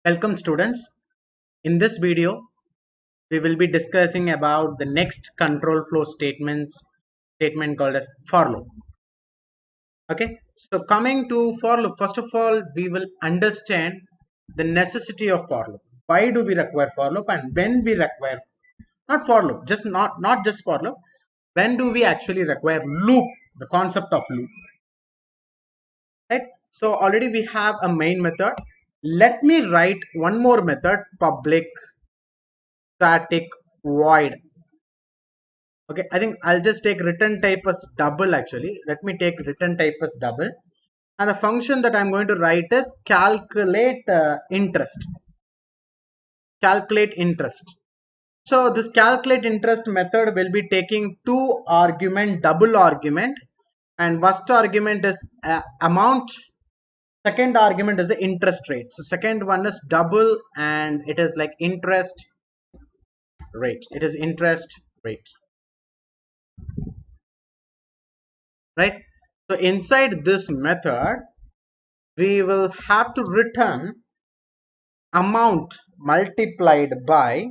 Welcome students. In this video, we will be discussing about the next control flow statement called as for loop. Okay, so coming to for loop, first of all, we will understand the necessity of for loop. Why do we require for loop and when we require not for loop, just not just for loop, when do we actually require loop, the concept of loop, right? So already we have a main method. Let me write one more method, public static void. Okay, I think I'll just take return type as double. Actually, let me take return type as double, and the function that I'm going to write is calculate interest. Calculate interest. So this calculate interest method will be taking two argument, double argument, and first argument is amount, second argument is the interest rate. So second one is double and it is like interest rate. It is interest rate, right? So inside this method, we will have to return amount multiplied by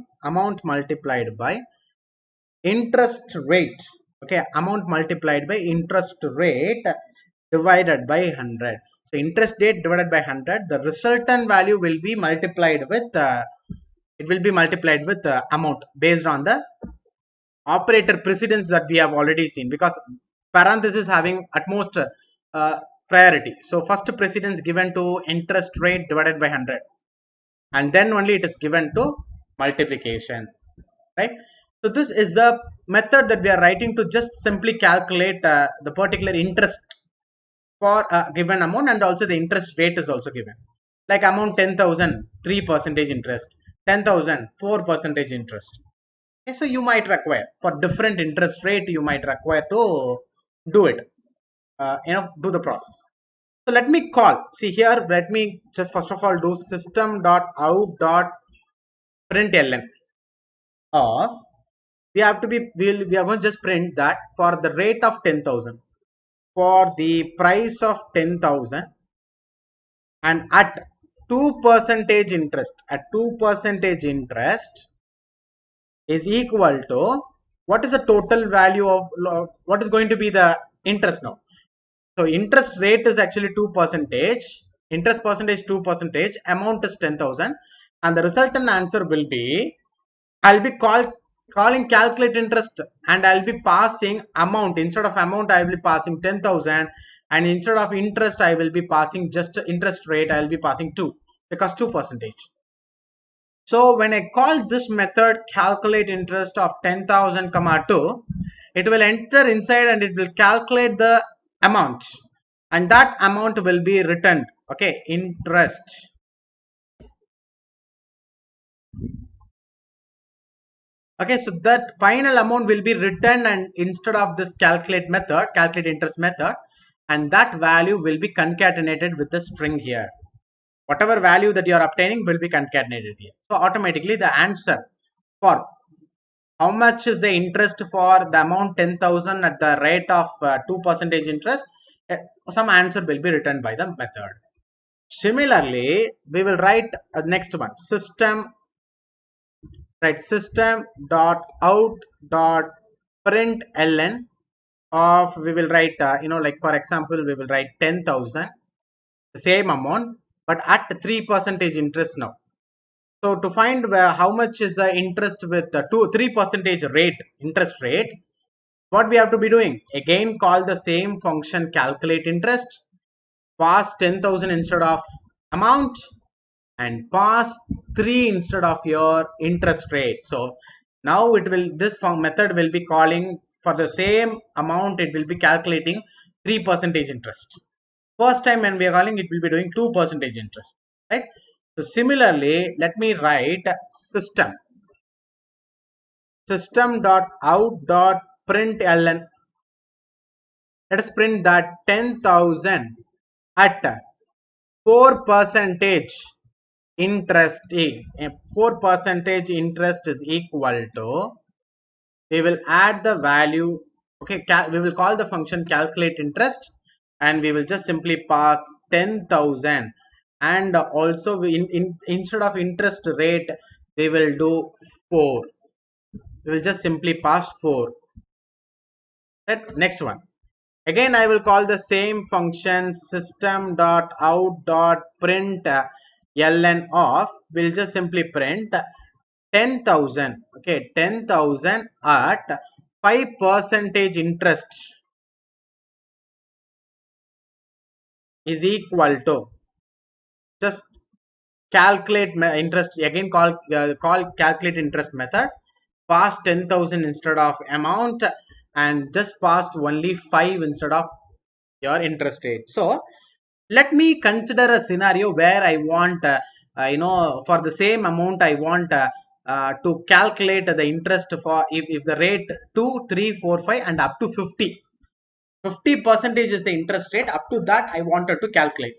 interest rate. Okay, amount multiplied by interest rate divided by 100. So interest rate divided by 100, the resultant value will be multiplied with amount based on the operator precedence that we have already seen, because parenthesis having utmost priority. So first precedence given to interest rate divided by 100, and then only it is given to multiplication, right? So this is the method that we are writing to just simply calculate the particular interest for a given amount, and also the interest rate is also given, like amount 10,000 3% interest, 10,000 4% interest. Okay, so you might require for different interest rate, you might require to do it, do the process. So let me call, see here, let me just first of all do system.out.println of, we are going to just print that for the rate of 10,000, for the price of 10,000, and at 2% interest, is equal to, what is the total value of what is going to be the interest now. So interest rate is actually 2%, interest percentage 2%, amount is 10,000, and the resultant answer will be, I'll be calling calculate interest, and I'll be passing amount. Instead of amount, I will be passing 10,000, and instead of interest, I will be passing just interest rate, I will be passing 2, because 2%. So when I call this method calculate interest of 10,000 comma 2, it will enter inside and it will calculate the amount, and that amount will be returned. Okay, interest. Okay, so that final amount will be returned, and instead of this calculate interest method, and that value will be concatenated with the string here. Whatever value that you are obtaining will be concatenated here. So automatically the answer for how much is the interest for the amount 10,000 at the rate of 2% interest, some answer will be written by the method. Similarly, we will write next one, system out.println of, we will write like for example we will write 10,000, the same amount but at 3% interest now. So to find how much is the interest with the 3% rate, interest rate, what we have to be doing, again call the same function calculate interest, pass 10,000 instead of amount, and pass 3 instead of your interest rate. So now this method will be calling for the same amount, it will be calculating 3% interest. First time when we are calling, it will be doing 2% interest, right? So similarly, let me write system.out.println. Let us print that 10,000 at 4% interest is 4% interest is equal to, we will add the value. Okay, we will call the function calculate interest, and we will just simply pass 10,000 and also instead of interest rate we will do 4. We will just simply pass 4. Right? Next one. Again, I will call the same function system dot out dot print ln of. We'll just simply print 10,000. Okay, 10,000 at 5% interest is equal to, just calculate interest again, call calculate interest method, pass 10,000 instead of amount, and just passed only 5 instead of your interest rate. So let me consider a scenario where I want for the same amount I want to calculate the interest for, if the rate 2 3 4 5 and up to 50 percentage is the interest rate, up to that I wanted to calculate.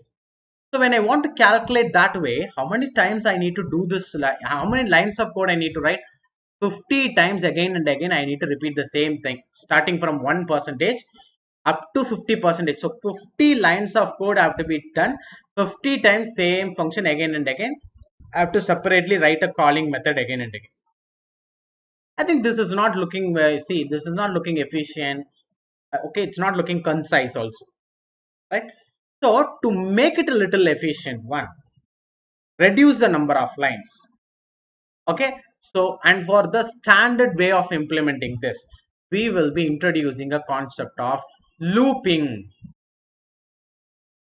So when I want to calculate that way, how many times I need to do this, how many lines of code I need to write? 50 times again and again I need to repeat the same thing, starting from 1% up to 50%. So 50 lines of code have to be done 50 times, same function again and again. I have to separately write a calling method again and again. I think this is not looking, see, this is not looking efficient. Okay, it's not looking concise also, right? So to make it a little efficient, one, reduce the number of lines. Okay, so and for the standard way of implementing this, we will be introducing a concept of looping.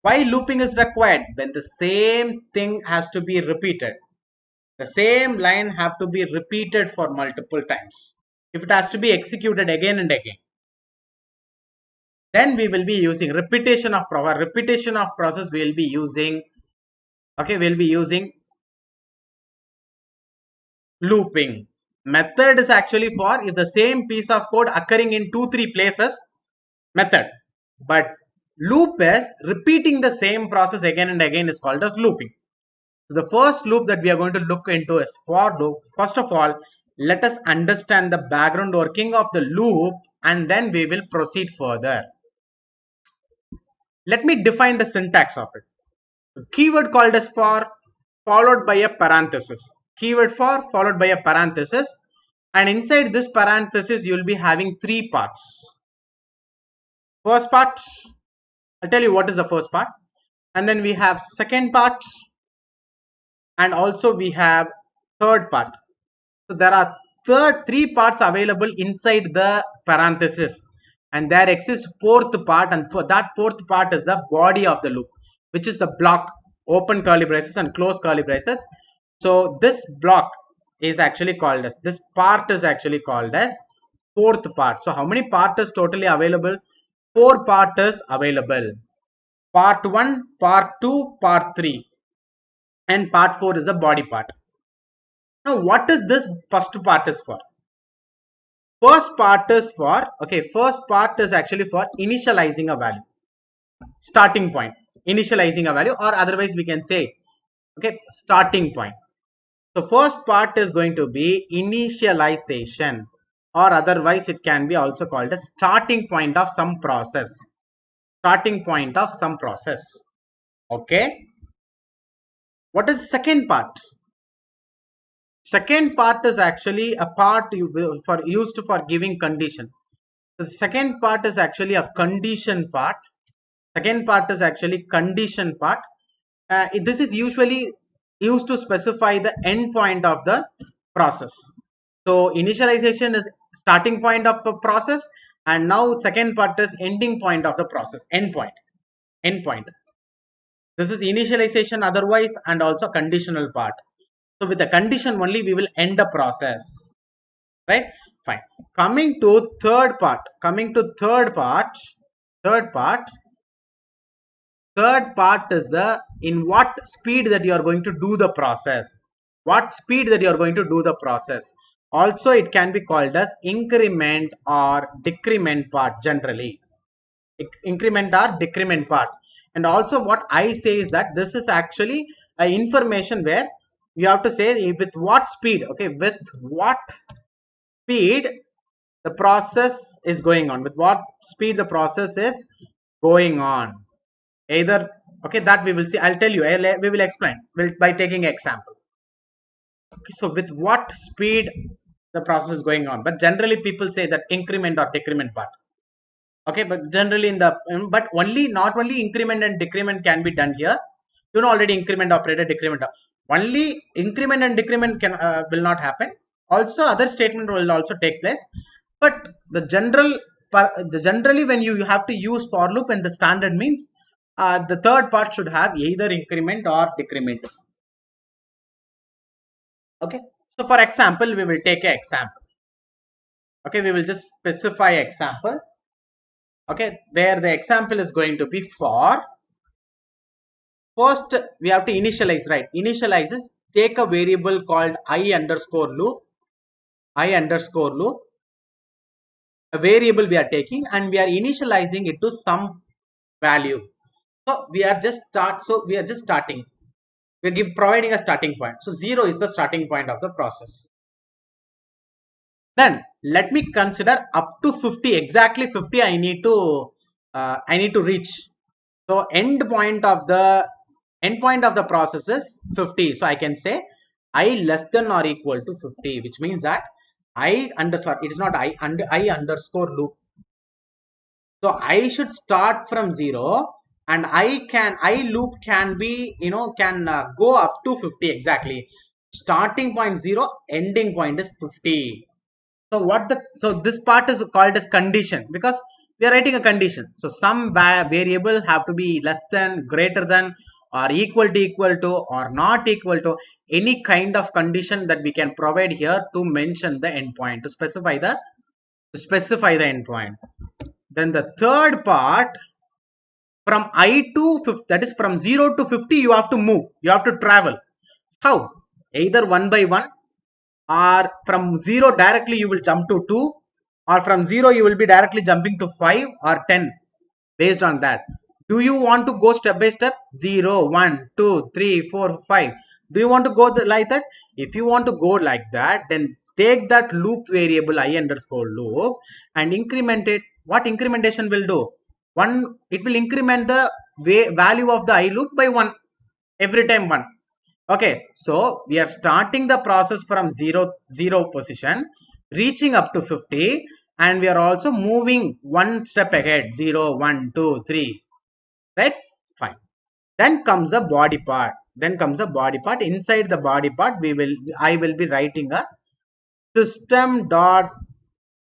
Why looping is required? When the same thing has to be repeated, the same line have to be repeated for multiple times. If it has to be executed again and again, then we will be using repetition of process. We will be using, okay, we'll be using looping. Method is actually for if the same piece of code occurring in 2-3 places, method. But loop is repeating the same process again and again, is called as looping. So the first loop that we are going to look into is for loop. First of all, let us understand the background working of the loop and then we will proceed further. Let me define the syntax of it. Keyword called as for, followed by a parenthesis. Keyword for followed by a parenthesis, and inside this parenthesis you will be having 3 parts. First part, I'll tell you what is the first part, and then we have second part, and also we have third part. So there are 3 parts available inside the parenthesis, and there exists fourth part, and for that fourth part is the body of the loop, which is the block, open curly braces and close curly braces. So this block is actually called as, this part is actually called as fourth part. So how many part is totally available? 4 part is available. Part 1, part 2, part 3, and part 4 is the body part. Now what is this first part is for? First part is for, okay, first part is actually for initializing a value, starting point, initializing a value, or otherwise we can say, okay, starting point. So first part is going to be initialization, or otherwise it can be also called a starting point of some process, starting point of some process. Okay, what is second part? Second part is actually a part used for giving condition. The second part is actually a condition part. Second part is actually condition part. This is usually used to specify the end point of the process. So initialization is starting point of the process, and now second part is ending point of the process, end point. This is initialization otherwise, and also conditional part. So with the condition only we will end the process, right? Fine. Coming to third part, third part is the in what speed that you are going to do the process, also it can be called as increment or decrement part, generally increment or decrement part. And also what I say is that this is actually a information where you have to say with what speed, okay, with what speed the process is going on, with what speed the process is going on, either Okay, that we will see. I'll tell you. We will explain by taking an example. Okay, so with what speed the process is going on, but generally people say that increment or decrement part. Okay, but generally in the but only not only increment and decrement can be done here. You know already increment operator, decrement. Only increment and decrement can will not happen. Also other statement will also take place. But the generally when you have to use for loop and the standard means the third part should have either increment or decrement. Okay, so for example we will take an example. Okay, we will just specify example. Okay, where the example is going to be for first we have to initialize, right? Initialize is take a variable called I underscore loop, a variable we are taking, and we are initializing it to some value. So we are just starting. We are providing a starting point. So 0 is the starting point of the process. Then let me consider up to 50, exactly 50 I need to reach. So endpoint of the process is 50. So I can say I less than or equal to 50, which means that it is not I underscore loop. So I should start from 0, and I loop can be, can go up to 50 exactly. Starting point 0, ending point is 50. So this part is called as condition, because we are writing a condition. So some variable have to be less than, greater than, or equal to, or not equal to, any kind of condition that we can provide here to mention the endpoint, to specify the endpoint. Then the third part, from I to 50, that is from 0 to 50, you have to move, you have to travel. How? Either one by one, or from 0 directly you will jump to 2, or from 0 you will be directly jumping to 5 or 10. Based on that, do you want to go step by step? 0, 1, 2, 3, 4, 5. Do you want to go like that? If you want to go like that, then take that loop variable I underscore loop and increment it. What incrementation will do? It will increment the value of the I loop by 1, every time 1. Okay, so we are starting the process from 0 position, reaching up to 50, and we are also moving one step ahead, 0, 1, 2, 3, right? Fine. Then comes the body part. Inside the body part, I will be writing a system dot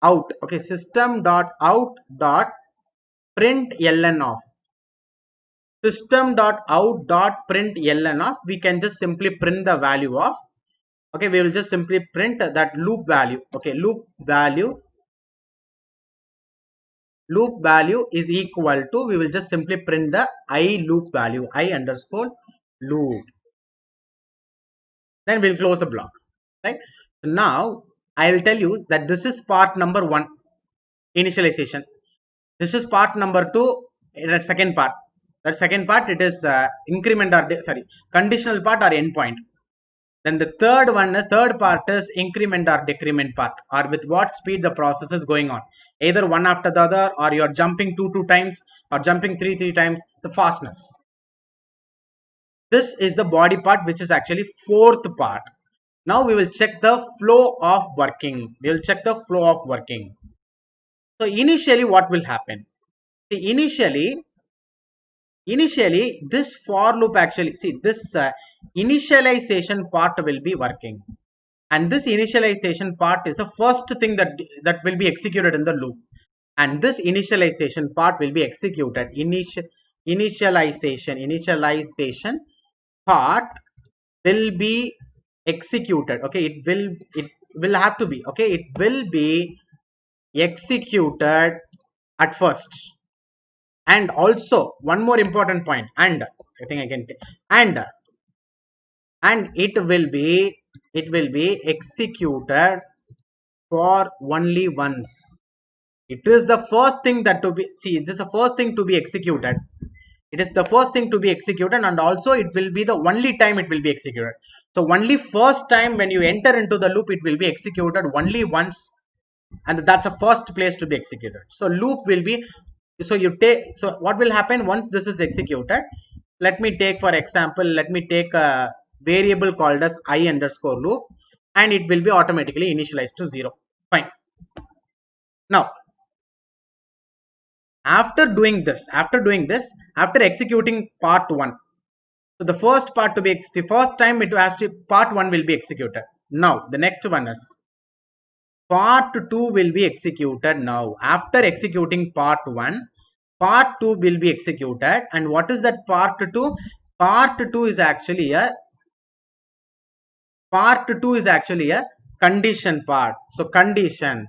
out. Okay, system dot out dot print ln of. System.out.println of, we can just simply print the value of, okay, we will just simply print that loop value. Okay, loop value is equal to, we will just simply print the I loop value, I underscore loop. Then we'll close the block, right? So now I will tell you that this is part number 1, initialization. This is part number 2, the second part. That second part, it is increment or conditional part or endpoint. Then the third part is increment or decrement part, or with what speed the process is going on, either one after the other, or you're jumping two times, or jumping three times, the fastness. This is the body part, which is actually fourth part. Now we will check the flow of working. So initially what will happen? See, initially this for loop, actually, see, this initialization part will be working, and this initialization part is the first thing that will be executed in the loop, and this initialization part will be executed. Initialization part will be executed. Okay, it will have to be, okay, it will be executed at first. And also one more important point, and I think I can, and it will be executed for only once. It is the first thing that to be, see, this is the first thing to be executed. It is the first thing to be executed, and also it will be the only time it will be executed. So only first time when you enter into the loop, it will be executed only once, and that's the first place to be executed. So loop will be, so what will happen once this is executed? let me take for example, let me take a variable called as I underscore loop, and it will be automatically initialized to 0. Fine. Now after executing part 1, so the first part to be the first time it has to part 1 will be executed. Now the next one is part 2 will be executed. Now after executing part 1, part 2 will be executed. And what is that part 2? Part 2 is actually a condition part. So condition,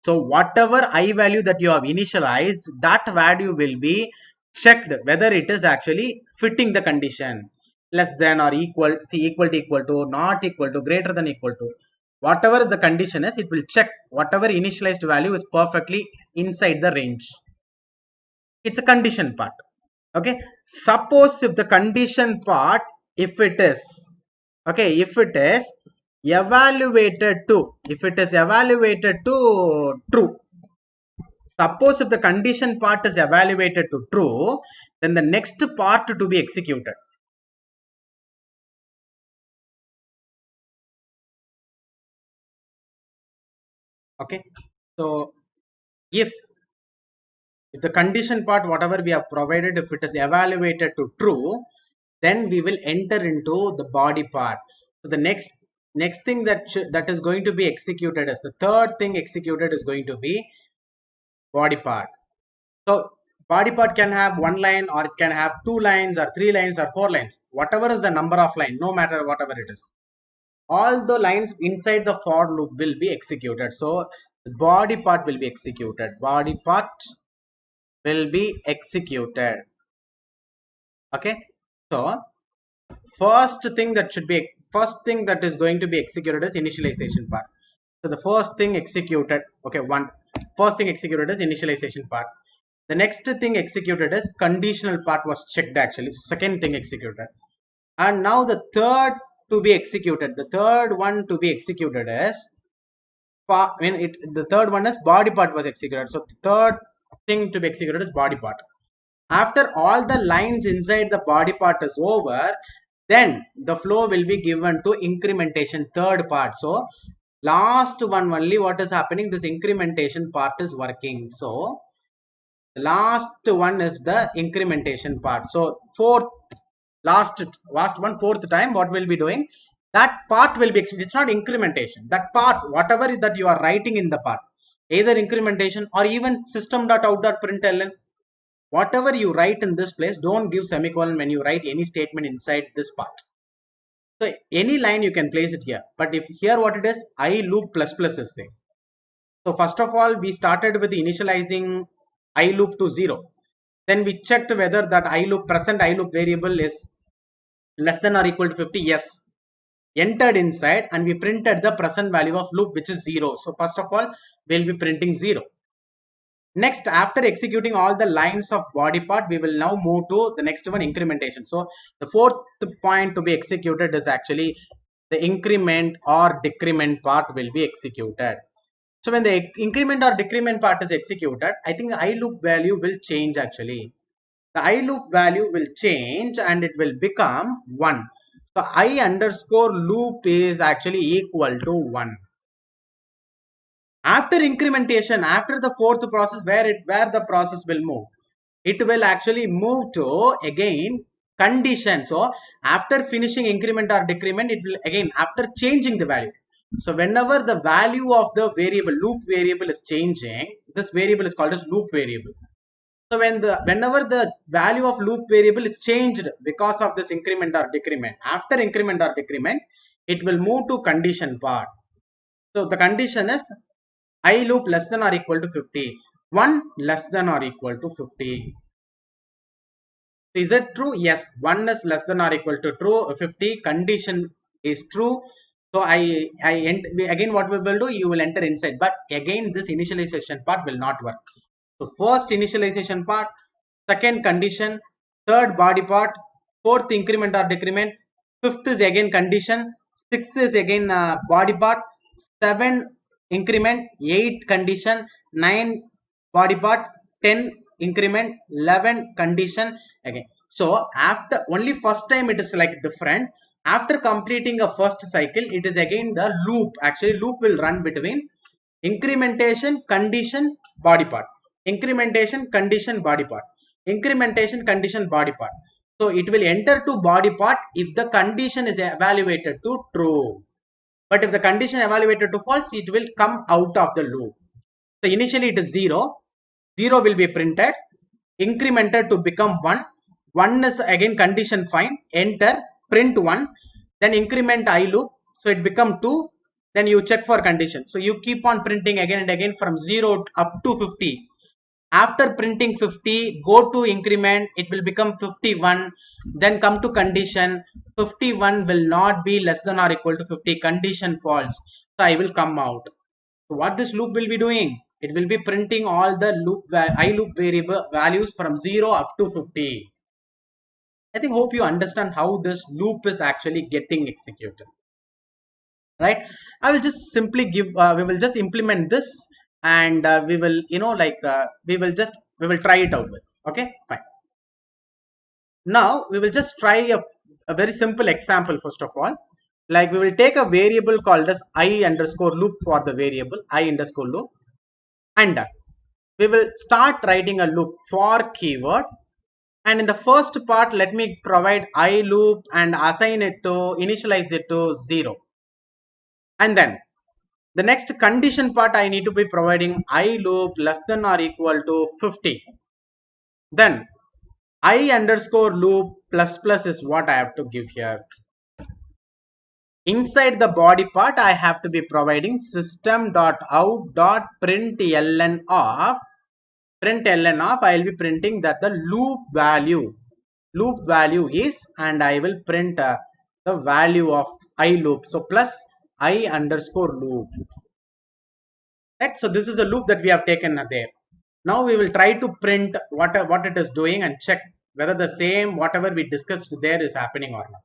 so whatever I value that you have initialized, that value will be checked whether it is actually fitting the condition, less than or equal, see, equal to, not equal to, greater than equal to, whatever the condition is, it will check whatever initialized value is perfectly inside the range. It's a condition part. Okay, suppose if the condition part, if it is evaluated to, true, suppose if the condition part is evaluated to true, then the next part to be executed. Okay, so if the condition part, whatever we have provided, if it is evaluated to true, then we will enter into the body part. So the next thing that is going to be executed as the third thing executed is going to be body part. So body part can have one line, or it can have 2 lines or 3 lines or 4 lines, whatever is the number of line, no matter whatever it is, all the lines inside the for loop will be executed. So the body part will be executed. Body part will be executed. Okay, so first thing that is going to be executed is initialization part. So the first thing executed, okay, first thing executed is initialization part. The next thing executed is conditional part was checked actually. Second thing executed. And now the third to be executed, the third one to be executed is the third one is body part was executed. So the third thing to be executed is body part. After all the lines inside the body part is over, then the flow will be given to incrementation, third part. So last one only what is happening, this incrementation part is working. So the last one is the incrementation part. So last one, fourth time what we'll be doing, that part will be, it's not incrementation, that part, whatever that you are writing in the part, either incrementation or even system.out.println, whatever you write in this place, don't give semicolon when you write any statement inside this part. So any line you can place it here, but if here what it is, I loop plus plus is there. So first of all we started with initializing I loop to 0. Then we checked whether that present I loop variable is less than or equal to 50. Yes, entered inside, and we printed the present value of loop, which is 0. So first of all we'll be printing 0. Next, after executing all the lines of body part, we will now move to the next one, incrementation. So the fourth point to be executed is actually the increment or decrement part will be executed. So when the increment or decrement part is executed, I think the I loop value will change actually. The I loop value will change and it will become 1. So I underscore loop is actually equal to 1. After incrementation, after the fourth process, where the process will move, it will actually move to again condition. So after finishing increment or decrement, it will again, after changing the value. So whenever the value of the variable, loop variable is changing, this variable is called as loop variable. So whenever the value of loop variable is changed because of this increment or decrement, after increment or decrement, it will move to condition part. So the condition is I loop less than or equal to 50, 1 less than or equal to 50. Is that true? Yes, 1 is less than or equal to true, 50 condition is true. So again what we will do, you will enter inside, but again this initialization part will not work. So first initialization part, second condition, third body part, fourth increment or decrement, fifth is again condition, sixth is again body part, 7 increment, 8 condition, 9 body part, 10 increment, 11 condition again. So after only first time it is like different. After completing a first cycle, it is again the loop. Actually, loop will run between incrementation, condition, body part. Incrementation, condition, body part. Incrementation, condition, body part. So it will enter to body part if the condition is evaluated to true. But if the condition evaluated to false, it will come out of the loop. So initially it is 0. 0 will be printed, incremented to become 1. 1 is again condition fine, enter, print 1, then increment I loop, so it become 2, then you check for condition. So you keep on printing again and again from 0 up to 50. After printing 50, go to increment, it will become 51, then come to condition, 51 will not be less than or equal to 50, condition false, so I will come out. So what this loop will be doing? It will be printing all the I loop variable values from 0 up to 50. I think hope you understand how this loop is actually getting executed, right? I will just simply give we will just implement this, and we will we will try it out with. Okay, fine. Now we will just try a very simple example. First of all, like we will take a variable called as I underscore loop for the variable I underscore loop, and we will start writing a loop for keyword. And in the first part, let me provide I loop and assign it to initialize it to 0. And then the next condition part, I need to be providing I loop less than or equal to 50. Then I underscore loop plus plus is what I have to give here. Inside the body part, I have to be providing system.out.println of I will be printing that the loop value is, and I will print the value of I loop, so plus I underscore loop, right? So this is a loop that we have taken there. Now we will try to print what it is doing and check whether the same whatever we discussed there is happening or not.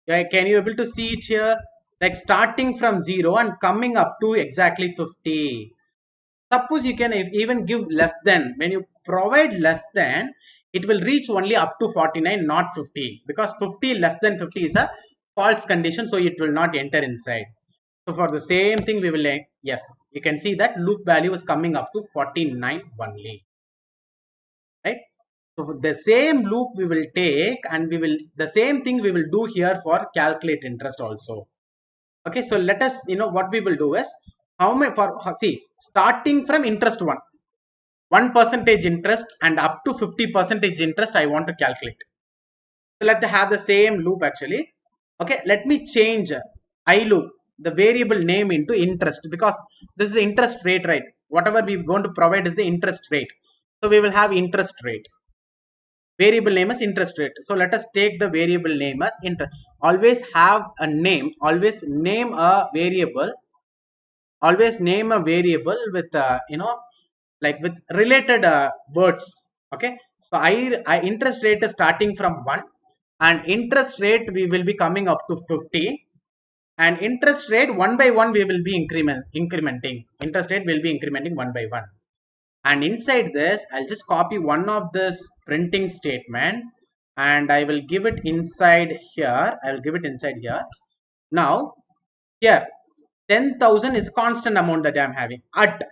Okay, can you able to see it here, like starting from 0 and coming up to exactly 50. Suppose you can even give less than. When you provide less than, it will reach only up to 49, not 50, because 50 less than 50 is a false condition, so it will not enter inside. So for the same thing, we will, yes, you can see that loop value is coming up to 49 only, right? So the same loop we will take, and we will the same thing we will do here for calculate interest also. Okay, so let us, what we will do is, how many starting from interest 1% interest and up to 50% interest I want to calculate. So let's have the same loop actually. Okay, let me change I loop, the variable name, into interest, because this is the interest rate, right? Whatever we're going to provide is the interest rate. So we will have interest rate. Variable name is interest rate. So let us take the variable name as interest. Always have a name. Always name a variable. Always name a variable with like with related words. Okay. So I interest rate is starting from 1, and interest rate we will be coming up to 50, and interest rate 1 by 1 we will be incrementing. Interest rate will be incrementing 1 by 1. And inside this, I'll just copy one of this printing statement, and I will give it inside here. I will give it inside here. Now here 10,000 is constant amount that I'm having at,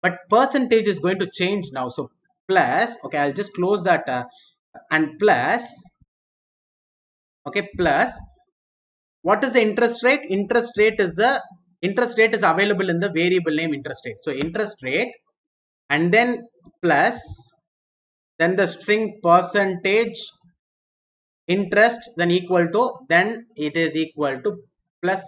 but percentage is going to change now. So plus, okay, I'll just close that and plus, okay, plus, what is the interest rate? Interest rate is available in the variable name interest rate. So interest rate, and then plus, then the string percentage interest, then equal to, then it is equal to plus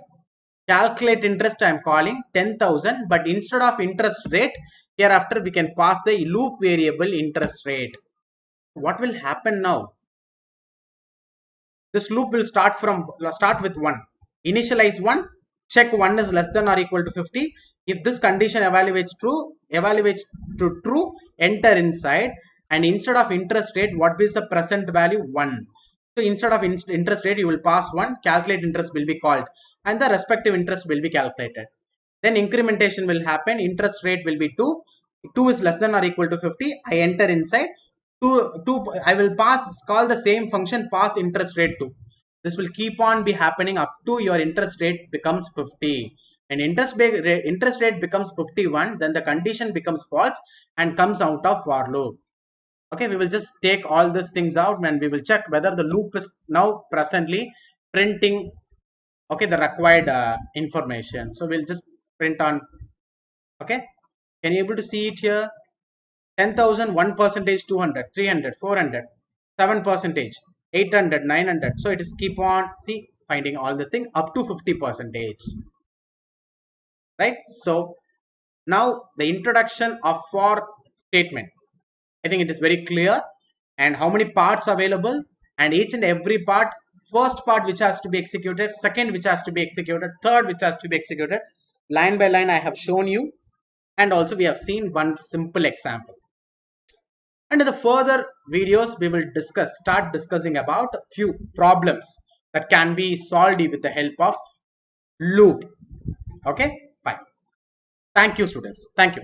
calculate interest. I am calling 10,000, but instead of interest rate, hereafter we can pass the loop variable interest rate. What will happen now? This loop will start with 1, initialize 1, check 1 is less than or equal to 50. If this condition evaluates to true, enter inside, and instead of interest rate, what is the present value? 1. So instead of interest rate, you will pass 1, calculate interest will be called, and the respective interest will be calculated. Then incrementation will happen, interest rate will be 2. 2 is less than or equal to 50. I enter inside. I will call the same function pass interest rate to. This will keep on be happening up to your interest rate becomes 50. And interest rate becomes 51, then the condition becomes false and comes out of for loop. Okay, we will just take all these things out and we will check whether the loop is now presently printing, okay, the required information. So we'll just print on, okay, can you able to see it here? 10,000, 1 percentage, 200, 300, 400, 7 percentage, 800, 900. So it is keep on see finding all the thing up to 50 percentage, right? So now the introduction of for statement, I think it is very clear, and how many parts available, and each and every part, first part which has to be executed, second which has to be executed, third which has to be executed, line by line I have shown you, and also we have seen one simple example. And in the further videos we will start discussing about a few problems that can be solved with the help of loop. Okay, fine. Thank you, students. Thank you.